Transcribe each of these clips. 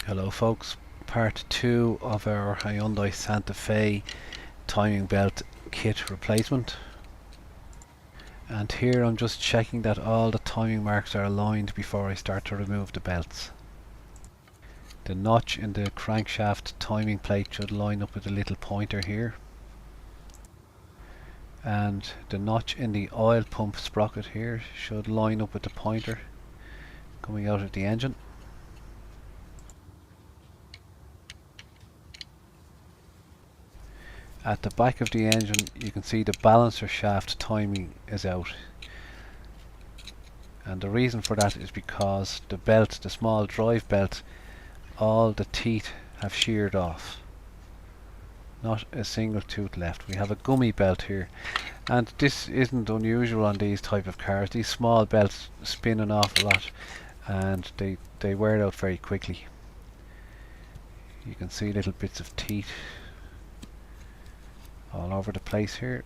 Hello folks, part 2 of our Hyundai Santa Fe timing belt kit replacement. And here I'm just checking that all the timing marks are aligned before I start to remove the belts. The notch in the crankshaft timing plate should line up with the little pointer here. And the notch in the oil pump sprocket here should line up with the pointer coming out of the engine. At the back of the engine you can see the balancer shaft timing is out, and the reason for that is because the belt, the small drive belt, all the teeth have sheared off. Not a single tooth left. We have a gummy belt here, and this isn't unusual on these type of cars. These small belts spin an awful lot and they wear out very quickly. You can see little bits of teeth all over the place here.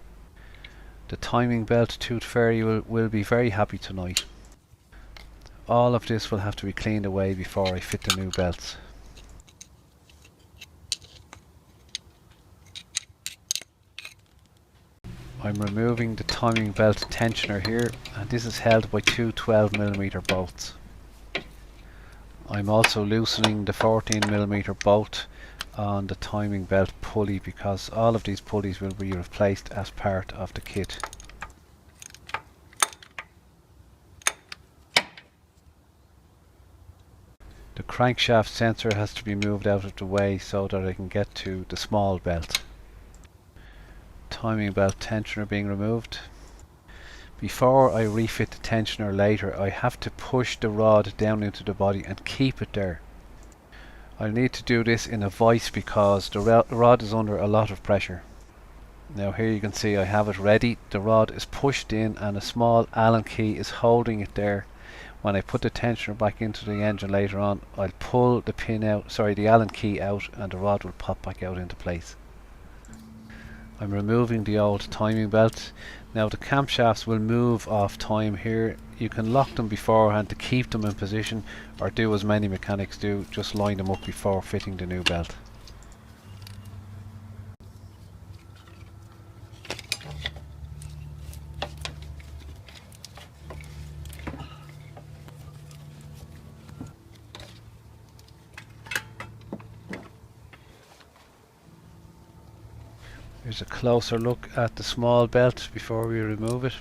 The timing belt tooth fairy will be very happy tonight. All of this will have to be cleaned away before I fit the new belts. I'm removing the timing belt tensioner here, and this is held by two 12mm bolts. I'm also loosening the 14mm bolt on the timing belt pulley, because all of these pulleys will be replaced as part of the kit. The crankshaft sensor has to be moved out of the way so that I can get to the small belt. Timing belt tensioner being removed. Before I refit the tensioner later, I have to push the rod down into the body and keep it there. I need to do this in a vise because the rod is under a lot of pressure. Now here you can see I have it ready. The rod is pushed in and a small Allen key is holding it there. When I put the tensioner back into the engine later on, I'll pull the pin out, the Allen key out, and the rod will pop back out into place. I'm removing the old timing belt. Now the camshafts will move off time here. You can lock them beforehand to keep them in position, or do as many mechanics do, just line them up before fitting the new belt. Here's a closer look at the small belt before we remove it.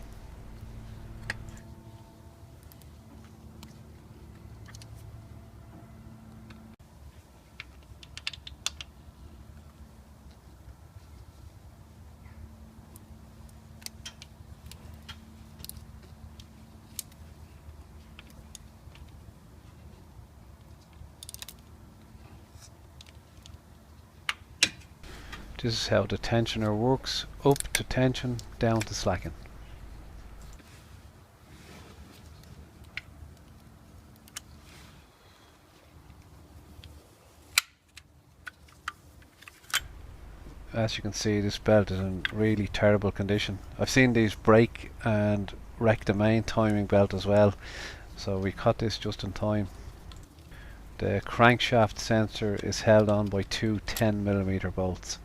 This is how the tensioner works: up to tension, down to slacken. As you can see, this belt is in really terrible condition. I've seen these break and wreck the main timing belt as well, so we cut this just in time. The crankshaft sensor is held on by two 10mm bolts.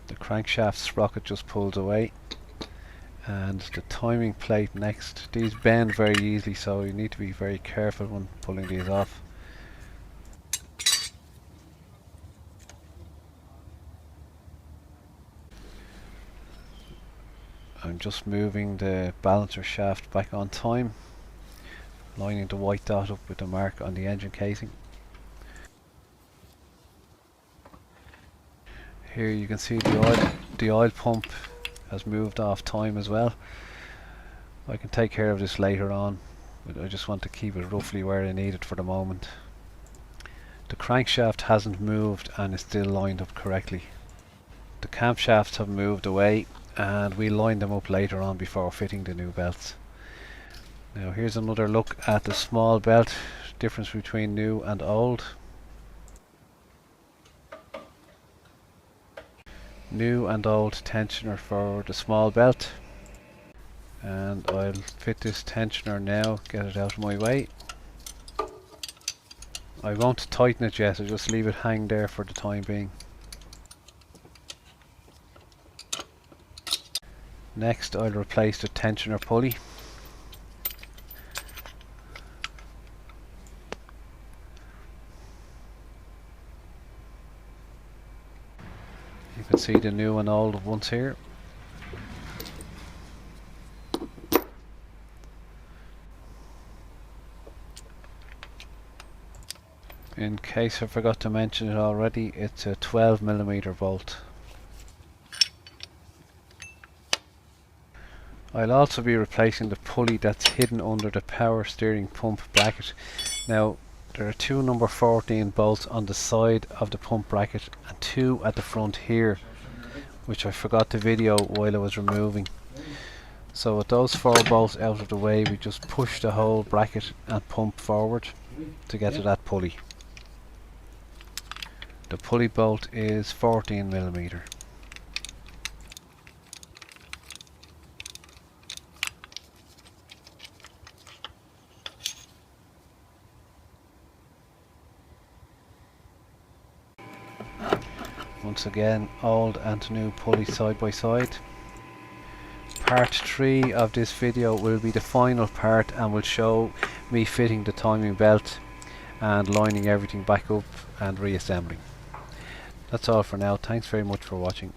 The crankshaft sprocket just pulls away, and the timing plate next. These bend very easily, so you need to be very careful when pulling these off. I'm just moving the balancer shaft back on time, lining the white dot up with the mark on the engine casing. Here you can see the oil pump has moved off time as well. I can take care of this later on, but I just want to keep it roughly where I need it for the moment. The crankshaft hasn't moved and is still lined up correctly. The The camshafts have moved away and we line them up later on before fitting the new belts. Now here's another look at the small belt, difference between new and old. New and old tensioner for the small belt, and I'll fit this tensioner now, get it out of my way. I won't tighten it yet, I'll just leave it hang there for the time being. Next I'll replace the tensioner pulley. You can see the new and old ones here. In case I forgot to mention it already, it's a 12mm bolt. I'll also be replacing the pulley that's hidden under the power steering pump bracket. Now there are two number 14 bolts on the side of the pump bracket and two at the front here, which I forgot to video while I was removing. So with those 4 bolts out of the way, we just push the whole bracket and pump forward to get to that pulley. The pulley bolt is 14mm. Once again, old and new pulley side by side. Part 3 of this video will be the final part and will show me fitting the timing belt and lining everything back up and reassembling. That's all for now. Thanks very much for watching.